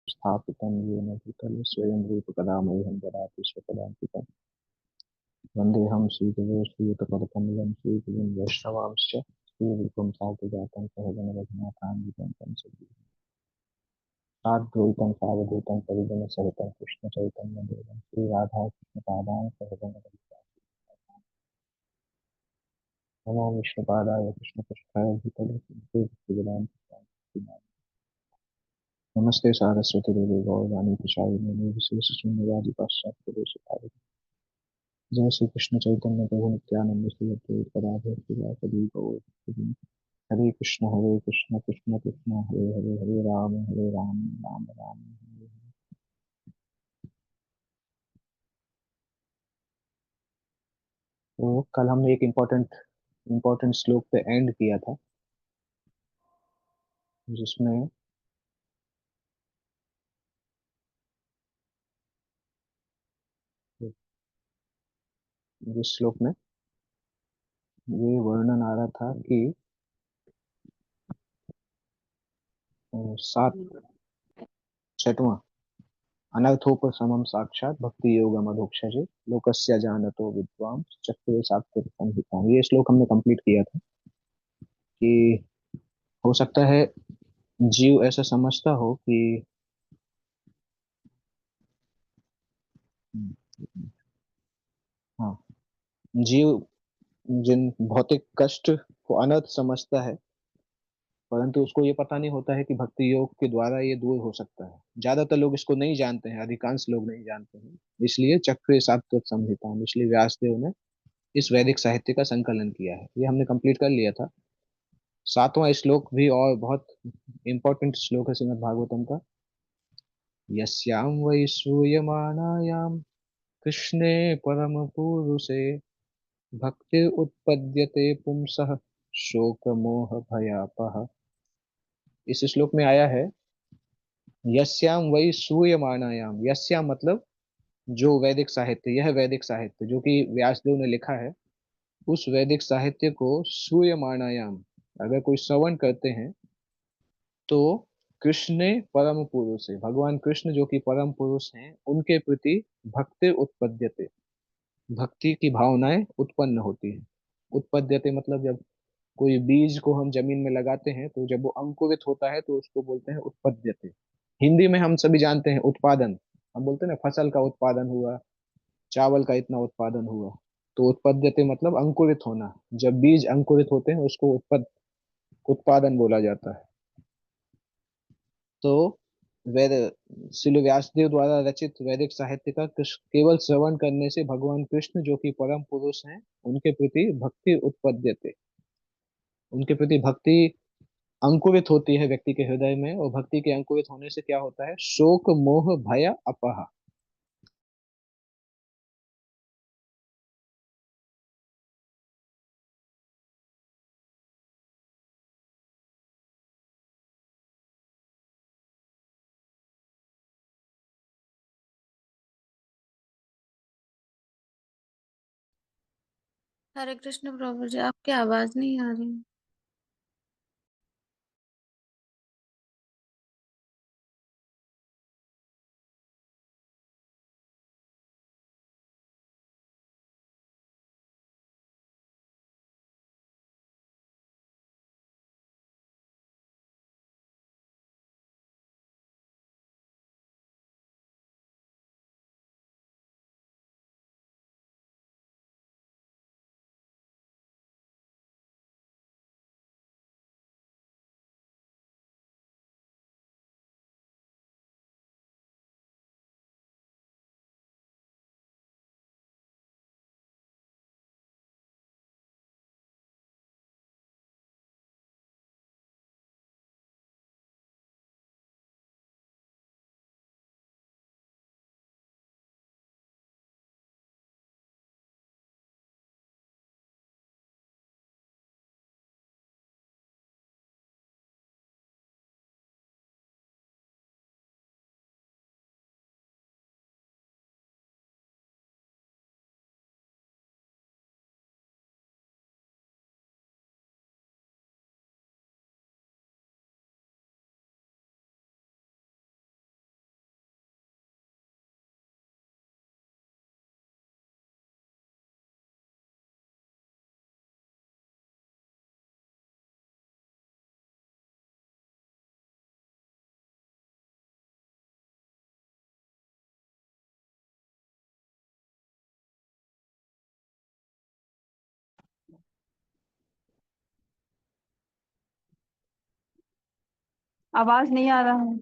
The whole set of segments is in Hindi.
स्थापितं येन भूतले स्वयं रूपकदा मह्यं ददाति स्वपदान्तिकम्। वन्देऽहं श्रीगुरो श्रीयुतपदकमलं श्रीगुरुं वैष्णवांश्च श्रीरूपं साग्रजातं सहगणरघुनाथान्वितं तं सजीवं साद्वैतं सावधूतं परिजनसहितं कृष्णचैतन्यदेवं श्रीराधाकृष्णपादां सहगणरघुनाथान्वितं नमो विष्णुपादाय कृष्णपृष्ठाय भूतले श्रीभक्तिवेदान्त नमस्ते सारस्वती देवी गौरवाणी प्रचारिणे निर्विशेष शून्यवादी पाश्चात्य देशकारिणे जय श्री कृष्ण चैतन्य प्रभु नित्यानंद श्री अद्वैत गदाधर श्रीवासदि गौर भक्तवृंद। हरे कृष्ण कृष्ण कृष्ण हरे हरे हरे राम राम राम हरे हरे। तो कल हमने एक इम्पोर्टेंट श्लोक पे एंड किया था, जिसमें जिस श्लोक में ये वर्णन आ रहा था कि सात छठवां अनर्थोपशमं साक्षात् भक्ति योगम अधोक्षजे लोकस्य जानतो विद्वांस चक्रे सात्विक संहिता। ये श्लोक हमने कंप्लीट किया था कि हो सकता है जीव ऐसा समझता हो कि हाँ, जीव जिन भौतिक कष्ट को अनर्थ समझता है, परंतु उसको ये पता नहीं होता है कि भक्ति योग के द्वारा ये दूर हो सकता है। ज्यादातर लोग इसको नहीं जानते हैं, अधिकांश लोग नहीं जानते हैं। इसलिए चक्र सात्विक संहिता, इसलिए व्यासदेव ने इस वैदिक साहित्य का संकलन किया है। ये हमने कंप्लीट कर लिया था। सातवां श्लोक भी और बहुत इंपॉर्टेंट श्लोक है श्रीमद् भागवतम का। यस्यां वै श्रूयमाणायां कृष्णे परम पुरुषे भक्ति उत्पद्यते पुंसः शोक मोह भयापः। इस श्लोक में आया है यस्याम वही सूयमाणायाम। यस्याम मतलब जो वैदिक साहित्य, यह वैदिक साहित्य जो कि व्यासदेव ने लिखा है, उस वैदिक साहित्य को सूयमाणायाम अगर कोई श्रवण करते हैं तो कृष्ण परम पुरुष है, भगवान कृष्ण जो कि परम पुरुष हैं, उनके प्रति भक्ति उत्पद्यते, भक्ति की भावनाएं उत्पन्न होती है। उत्पद्यते मतलब जब कोई बीज को हम जमीन में लगाते हैं तो जब वो अंकुरित होता है तो उसको बोलते हैं उत्पद्यते। हिंदी में हम सभी जानते हैं उत्पादन, हम बोलते हैं ना फसल का उत्पादन हुआ, चावल का इतना उत्पादन हुआ। तो उत्पद्यते मतलब अंकुरित होना। जब बीज अंकुरित होते हैं उसको उत्पादन बोला जाता है। तो वेद श्रील व्यासदेव द्वारा रचित वैदिक साहित्य का केवल श्रवण करने से भगवान कृष्ण जो कि परम पुरुष हैं, उनके प्रति भक्ति उत्पद्यते, उनके प्रति भक्ति अंकुरित होती है व्यक्ति के हृदय में। और भक्ति के अंकुरित होने से क्या होता है? शोक मोह भय अपह। हरे कृष्ण प्रभु जी, आपकी आवाज नहीं आ रही। आवाज नहीं आ रहा है।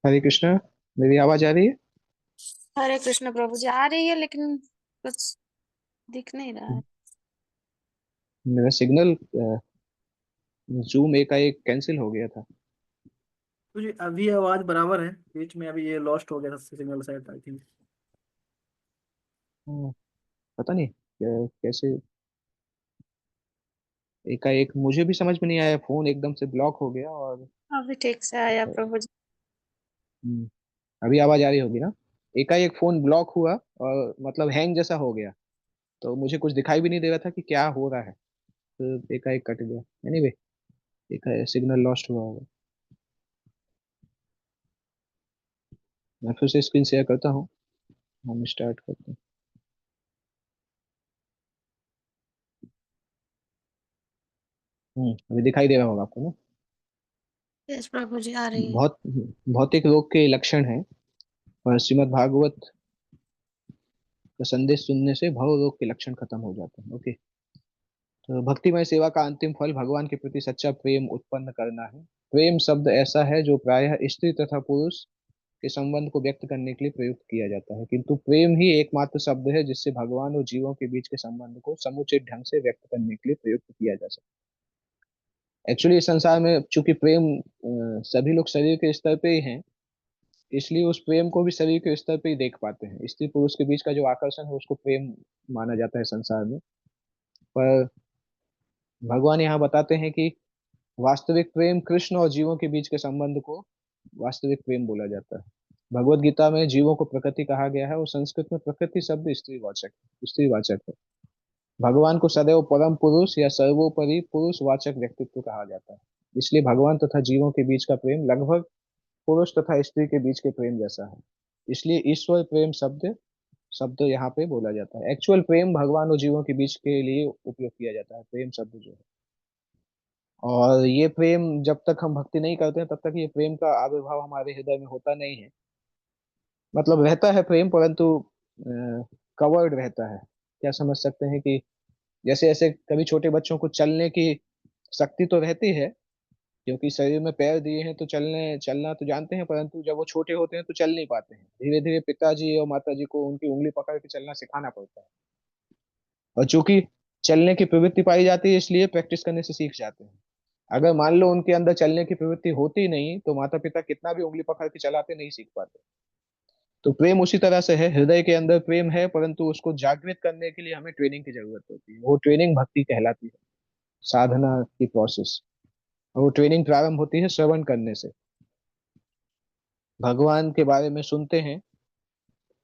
हरे कृष्णा। मेरी आवाज आ रही है? हरे कृष्ण प्रभु जी, आ रही है लेकिन कुछ दिख नहीं रहा है। मेरा सिग्नल जूम एकाएक कैंसिल हो गया था। तो जी अभी आवाज बराबर है, बीच में अभी ये लॉस्ट हो गया था सिग्नल शायद, आई थिंक। हाँ, पता नहीं कैसे एकाएक मुझे भी समझ में नहीं आया, फोन एकदम से ब्लॉक हो गया। और अभी ठीक से आया प्रभु जी। हम्म, अभी आवाज आ रही होगी ना? एकाएक फोन ब्लॉक हुआ और मतलब हैंग जैसा हो गया। तो मुझे कुछ दिखाई भी नहीं दे रहा था कि क्या हो रहा है। तो एकाएक कट गया। एनीवे, एक सिग्नल लॉस्ट हुआ होगा। मैं फिर से स्क्रीन शेयर करता हूँ। हम स्टार्ट करते हैं। अभी दिखाई दे रहा होगा आपको ना? यस प्रभु जी, आ रही है। बहुत भौतिक रोग के लक्षण है। और श्रीमद् भागवत का संदेश सुनने से भव रोग के लक्षण खत्म हो जाते हैं। ओके। तो भक्तिमय सेवा का अंतिम फल भगवान के प्रति सच्चा प्रेम उत्पन्न करना है। प्रेम शब्द ऐसा है जो प्रायः स्त्री तथा पुरुष के संबंध को व्यक्त करने के लिए प्रयुक्त किया जाता है, किंतु प्रेम ही एकमात्र शब्द है जिससे भगवान और जीवों के बीच के संबंध को समुचित ढंग से व्यक्त करने के लिए प्रयुक्त किया जा सकता है। एक्चुअली इस संसार में चूंकि प्रेम सभी लोग शरीर के स्तर पे ही हैं, इसलिए उस प्रेम को भी शरीर के स्तर पे ही देख पाते हैं। स्त्री पुरुष के बीच का जो आकर्षण है उसको प्रेम माना जाता है संसार में। पर भगवान यहाँ बताते हैं कि वास्तविक प्रेम कृष्ण और जीवों के बीच के संबंध को वास्तविक प्रेम बोला जाता है। भगवत गीता में जीवों को प्रकृति कहा गया है और संस्कृत में प्रकृति शब्द स्त्रीवाचक है। भगवान को सदैव परम पुरुष या सर्वोपरि पुरुष वाचक व्यक्तित्व कहा जाता है। इसलिए भगवान तथा जीवों के बीच का प्रेम लगभग पुरुष तथा स्त्री के बीच के प्रेम जैसा है। इसलिए ईश्वर प्रेम शब्द शब्द यहाँ पे बोला जाता है। एक्चुअल प्रेम भगवान और जीवों के बीच के लिए उपयोग किया जाता है, प्रेम शब्द जो है। और ये प्रेम जब तक हम भक्ति नहीं करते हैं तब तक ये प्रेम का आविर्भाव हमारे हृदय में होता नहीं है। मतलब रहता है प्रेम, परंतु कवर्ड रहता है। क्या समझ सकते हैं कि जैसे ऐसे कभी छोटे बच्चों को चलने की शक्ति तो रहती है, क्योंकि शरीर में पैर दिए हैं तो चलना तो जानते हैं, परंतु जब वो छोटे होते हैं तो चल नहीं पाते हैं। धीरे धीरे पिताजी और माताजी को उनकी उंगली पकड़ के चलना सिखाना पड़ता है। और चूंकि चलने की प्रवृत्ति पाई जाती है, इसलिए प्रैक्टिस करने से सीख जाते हैं। अगर मान लो उनके अंदर चलने की प्रवृत्ति होती नहीं, तो माता पिता कितना भी उंगली पकड़ के चलाते नहीं सीख पाते। तो प्रेम उसी तरह से है, हृदय के अंदर प्रेम है, परंतु उसको जागृत करने के लिए हमें ट्रेनिंग की जरूरत होती है। वो ट्रेनिंग भक्ति कहलाती है, साधना की प्रोसेस। और वो ट्रेनिंग प्रारंभ होती है श्रवण करने से। भगवान के बारे में सुनते हैं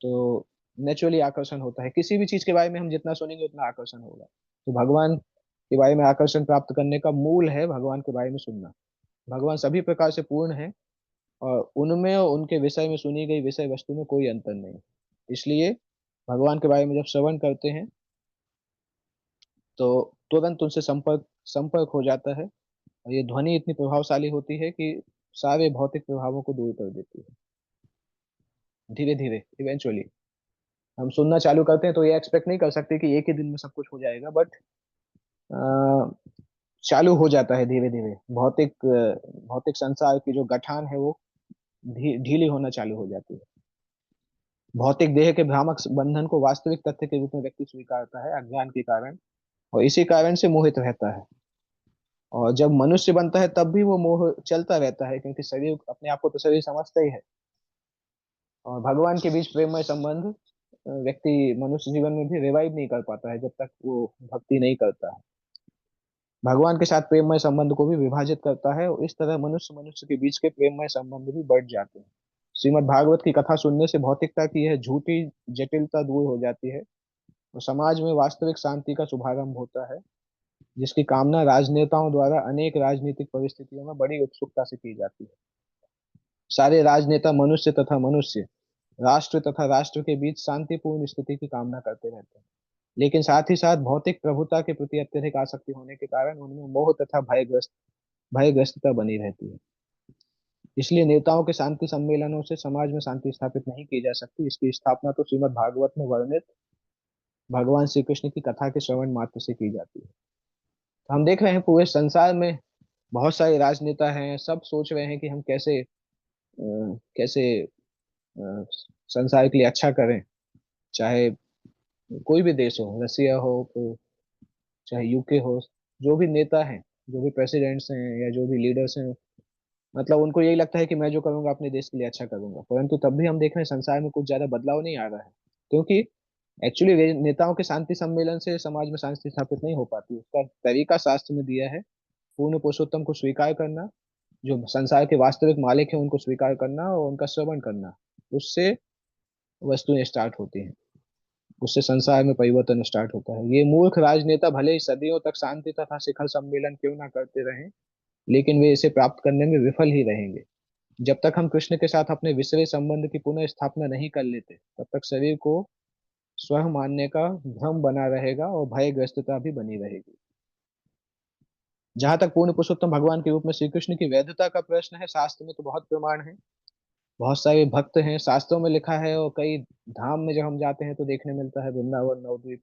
तो नेचुरली आकर्षण होता है। किसी भी चीज के बारे में हम जितना सुनेंगे उतना आकर्षण होगा। तो भगवान के बारे में आकर्षण प्राप्त करने का मूल है भगवान के बारे में सुनना। भगवान सभी प्रकार से पूर्ण है, और उनमें और उनके विषय में सुनी गई विषय वस्तु में कोई अंतर नहीं। इसलिए भगवान के बारे में जब श्रवण करते हैं तो तुरंत उनसे संपर्क संपर्क हो जाता है। और ये ध्वनि इतनी प्रभावशाली होती है कि सारे भौतिक प्रभावों को दूर कर देती है। धीरे धीरे इवेंचुअली हम सुनना चालू करते हैं तो ये एक्सपेक्ट नहीं कर सकते कि एक ही दिन में सब कुछ हो जाएगा, बट चालू हो जाता है धीरे धीरे। भौतिक संसार की जो गठान है वो ढीली होना चालू हो जाती है। भौतिक देह के भ्रामक बंधन को वास्तविक तथ्य के रूप में व्यक्ति स्वीकारता है अज्ञान के कारण, और इसी कारण से मोहित रहता है। और जब मनुष्य बनता है तब भी वो मोह चलता रहता है, क्योंकि शरीर अपने आप को तो शरीर समझता ही है। और भगवान के बीच प्रेममय संबंध व्यक्ति मनुष्य जीवन में भी रिवाइव नहीं कर पाता है जब तक वो भक्ति नहीं करता है। भगवान के साथ प्रेममय संबंध को भी विभाजित करता है, और इस तरह मनुष्य मनुष्य के बीच के प्रेममय संबंध भी बढ़ जाते हैं। श्रीमद् भागवत की कथा सुनने से भौतिकता की यह झूठी जटिलता दूर हो जाती है, और समाज में वास्तविक शांति का शुभारंभ होता है, जिसकी कामना राजनेताओं द्वारा अनेक राजनीतिक परिस्थितियों में बड़ी उत्सुकता से की जाती है। सारे राजनेता मनुष्य तथा मनुष्य, राष्ट्र तथा राष्ट्र के बीच शांतिपूर्ण स्थिति की कामना करते रहते हैं, लेकिन साथ ही साथ भौतिक प्रभुता के प्रति अत्यधिक आसक्ति होने के कारण उनमें मोह तथा भयग्रस्तता बनी रहती है। इसलिए नेताओं के शांति सम्मेलनों से समाज में शांति स्थापित नहीं की जा सकती। इसकी स्थापना तो श्रीमद् भागवत में वर्णित भगवान श्री कृष्ण की कथा के श्रवण मात्र से की जाती है। तो हम देख रहे हैं पूरे संसार में बहुत सारे राजनेता हैं, सब सोच रहे हैं कि हम कैसे संसार के लिए अच्छा करें। चाहे कोई भी देश हो, रसिया हो, चाहे यूके हो, जो भी नेता हैं, जो भी प्रेसिडेंट्स हैं या जो भी लीडर्स हैं, मतलब उनको यही लगता है कि मैं जो करूंगा अपने देश के लिए अच्छा करूंगा। परंतु तब भी हम देख रहे हैं संसार में कुछ ज्यादा बदलाव नहीं आ रहा है, क्योंकि एक्चुअली नेताओं के शांति सम्मेलन से समाज में शांति स्थापित नहीं हो पाती। उसका तरीका शास्त्र में दिया है, पूर्ण पुरुषोत्तम को स्वीकार करना, जो संसार के वास्तविक मालिक है उनको स्वीकार करना और उनका श्रवण करना। उससे वस्तुएं स्टार्ट होती हैं, उससे संसार में परिवर्तन स्टार्ट होता है। ये मूर्ख राजनेता भले ही सदियों तक शांति तथा शिखर सम्मेलन क्यों ना करते रहें, लेकिन वे इसे प्राप्त करने में विफल ही रहेंगे। जब तक हम कृष्ण के साथ अपने विसरे संबंध की पुनः स्थापना नहीं कर लेते, तब तक शरीर को स्वयं मानने का भ्रम बना रहेगा और भयग्रस्तता भी बनी रहेगी। जहां तक पूर्ण पुरुषोत्तम भगवान के रूप में श्री कृष्ण की वैधता का प्रश्न है, शास्त्र में तो बहुत प्रमाण है, बहुत सारे भक्त हैं, शास्त्रों में लिखा है। और कई धाम में जब हम जाते हैं तो देखने मिलता है, वृंदावन, नवद्वीप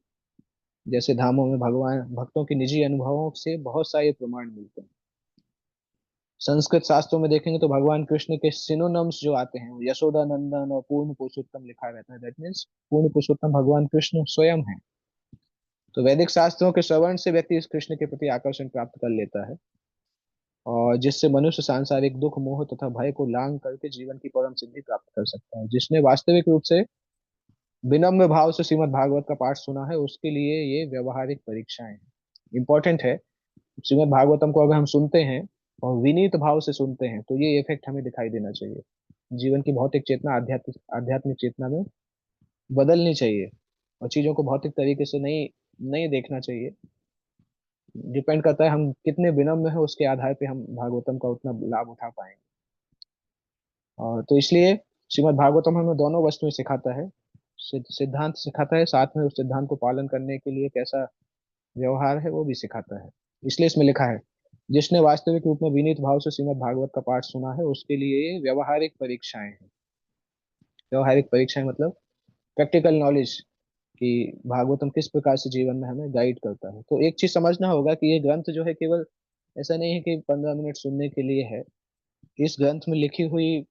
जैसे धामों में भगवान भक्तों के निजी अनुभवों से बहुत सारे प्रमाण मिलते हैं। संस्कृत शास्त्रों में देखेंगे तो भगवान कृष्ण के सिनोनिम्स जो आते हैं, वो यशोदा नंदन और पूर्ण पुरुषोत्तम लिखा रहता है। दैट मीन्स पूर्ण पुरुषोत्तम भगवान कृष्ण स्वयं है। तो वैदिक शास्त्रों के श्रवण से व्यक्ति इस कृष्ण के प्रति आकर्षण प्राप्त कर लेता है, और जिससे मनुष्य सांसारिक दुख, मोह तथा भय को लांग करके जीवन की परम सिद्धि प्राप्त कर सकता है। जिसने वास्तविक रूप से विनम्र भाव से श्रीमद् भागवत का पाठ सुना है, उसके लिए ये व्यवहारिक परीक्षाएं हैं। इंपॉर्टेंट है, श्रीमद् भागवतम को अगर हम सुनते हैं और विनीत भाव से सुनते हैं तो ये इफेक्ट हमें दिखाई देना चाहिए। जीवन की भौतिक चेतना आध्यात्मिक चेतना में बदलनी चाहिए, और चीजों को भौतिक तरीके से नहीं नहीं देखना चाहिए। डिपेंड करता है हम कितने विनम्र हैं, उसके आधार पे हम भागवतम का उतना लाभ उठा पाएंगे। और तो इसलिए श्रीमद् भागवतम हमें दोनों वस्तुएं सिखाता है, सिद्धांत सिखाता है, साथ में उस सिद्धांत को पालन करने के लिए कैसा व्यवहार है वो भी सिखाता है। इसलिए इसमें लिखा है, जिसने वास्तविक रूप में विनीत भाव से श्रीमद् भागवत का पाठ सुना है, उसके लिए ये व्यवहारिक परीक्षाएं हैं। व्यवहारिक परीक्षाएं मतलब प्रैक्टिकल नॉलेज, कि भागवतम किस प्रकार से जीवन में हमें गाइड करता है। तो एक चीज समझना होगा कि ये ग्रंथ जो है केवल ऐसा नहीं है कि 15 मिनट सुनने के लिए है। इस ग्रंथ में लिखी हुई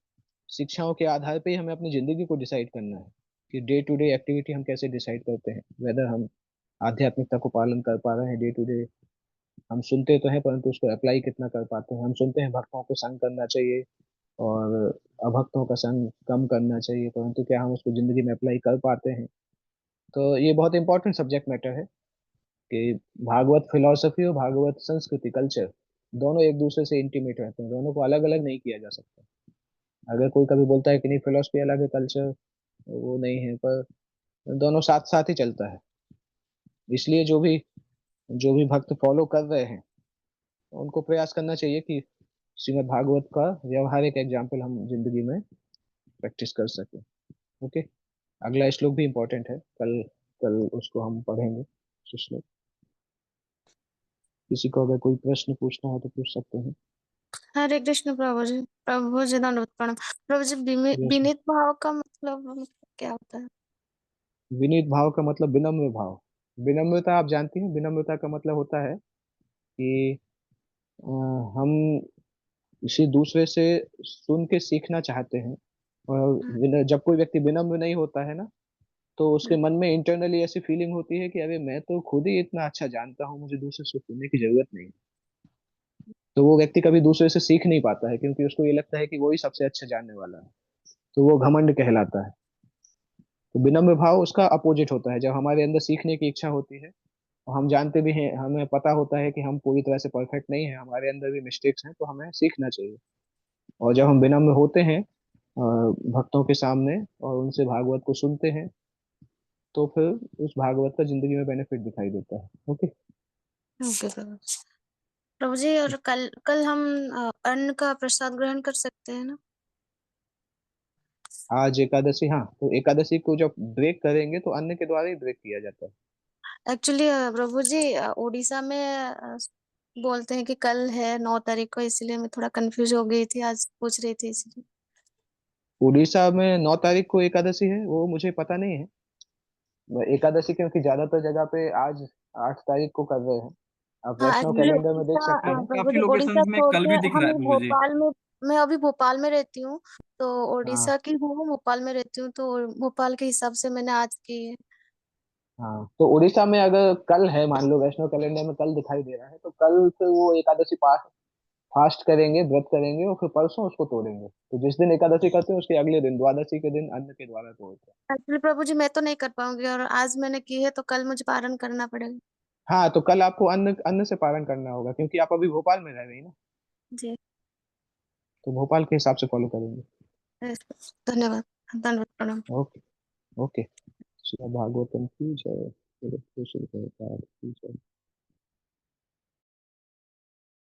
शिक्षाओं के आधार पे ही हमें अपनी जिंदगी को डिसाइड करना है कि डे टू डे एक्टिविटी हम कैसे डिसाइड करते हैं, वेदर हम आध्यात्मिकता को पालन कर पा रहे हैं डे टू डे। हम सुनते तो हैं परंतु उसको अप्लाई कितना कर पाते हैं। हम सुनते हैं भक्तों को संग करना चाहिए और अभक्तों का संग कम करना चाहिए, परंतु क्या हम उसको जिंदगी में अप्लाई कर पाते हैं? तो ये बहुत इंपॉर्टेंट सब्जेक्ट मैटर है कि भागवत फिलॉसफी और भागवत संस्कृति कल्चर दोनों एक दूसरे से इंटीमेट रहते हैं, दोनों को अलग अलग नहीं किया जा सकता। अगर कोई कभी बोलता है कि नहीं फिलॉसफी अलग है कल्चर वो नहीं है, पर दोनों साथ साथ ही चलता है। इसलिए जो भी भक्त फॉलो कर रहे हैं उनको प्रयास करना चाहिए कि श्रीमद् भागवत का व्यवहारिक एग्जाम्पल हम जिंदगी में प्रैक्टिस कर सकें। ओके, अगला श्लोक भी इम्पोर्टेंट है, कल कल उसको हम पढ़ेंगे श्लोक। किसी को अगर कोई प्रश्न पूछना है तो पूछ सकते हैं। हरे कृष्ण प्रभु जी। प्रभु जी दंडवत प्रणाम। प्रभु जी Yes. विनीत भाव का मतलब क्या होता है? विनीत भाव का मतलब विनम्र भाव। विनम्रता आप जानती हैं, विनम्रता का मतलब होता है कि हम किसी दूसरे से सुन के सीखना चाहते हैं। और हम्म, जब कोई व्यक्ति विनम्र नहीं होता है ना, तो उसके हम्म, मन में इंटरनली ऐसी फीलिंग होती है कि अरे मैं तो खुद ही इतना अच्छा जानता हूँ, मुझे दूसरे से सुनने की जरूरत नहीं। तो वो व्यक्ति कभी दूसरे से सीख नहीं पाता है क्योंकि उसको ये लगता है कि वो ही सबसे अच्छा जानने वाला है। तो वो घमंड कहलाता है। तो विनम्र भाव उसका अपोजिट होता है, जब हमारे अंदर सीखने की इच्छा होती है और हम जानते भी हैं, हमें पता होता है कि हम पूरी तरह से परफेक्ट नहीं है, हमारे अंदर भी मिस्टेक्स हैं, तो हमें सीखना चाहिए। और जब हम विनम्र होते हैं भक्तों के सामने और उनसे भागवत को सुनते हैं, तो फिर उस भागवत का जिंदगी में बेनिफिट दिखाई देता है। ओके। ओके प्रभु। प्रभु जी और कल कल हम अन्न का प्रसाद ग्रहण कर सकते हैं ना? आज एकादशी, हाँ, तो एकादशी को जब ब्रेक करेंगे तो अन्न के द्वारा ही ब्रेक किया जाता है। एक्चुअली प्रभु जी उड़ीसा में बोलते हैं कि कल है 9 तारीख को, इसलिए मैं थोड़ा कंफ्यूज हो गई थी, आज पूछ रही थी इसलिए। उड़ीसा में 9 तारीख को एकादशी है वो मुझे पता नहीं है। एकादशी क्योंकि ज्यादातर जगह पे आज 8 तारीख को कर रहे हैं। आप हाँ वैष्णव एक्चुअली कैलेंडर में देख उड़ीसा सकते हैं। प्रभु काफी जी उड़ीसा लोकेशंस में छोड़ कल के भी दिख रहा है हम प्रभु जी। भोपाल में, मैं अभी भोपाल में रहती हूँ, तो हाँ उड़ीसा की हूँ, भोपाल में रहती हूँ, तो भोपाल के हिसाब से मैंने आज की है। हाँ, तो उड़ीसा में अगर कल है, मान लो वैष्णव कैलेंडर में कल दिखाई दे रहा है, तो कल से वो एकादशी पास फास्ट करेंगे, व्रत करेंगे और फिर परसों उसको तोड़ेंगे। तो जिस दिन एकादशी करते हैं उसके अगले दिन द्वादशी के दिन अन्न के द्वारा तोड़ते हैं। एक्चुअली प्रभु जी मैं तो नहीं कर पाऊंगी, और आज मैंने की है तो कल मुझे पारण करना पड़ेगा। हाँ, तो कल आपको अन्न अन्न से पारण करना होगा क्योंकि आप अभी भोपाल में रह रही ना। जी। तो भोपाल के हिसाब से फॉलो करेंगे। धन्यवाद। धन्यवाद प्रणाम। ओके। ओके। श्रीमद् भागवतम की जय। श्री कृष्ण की जय।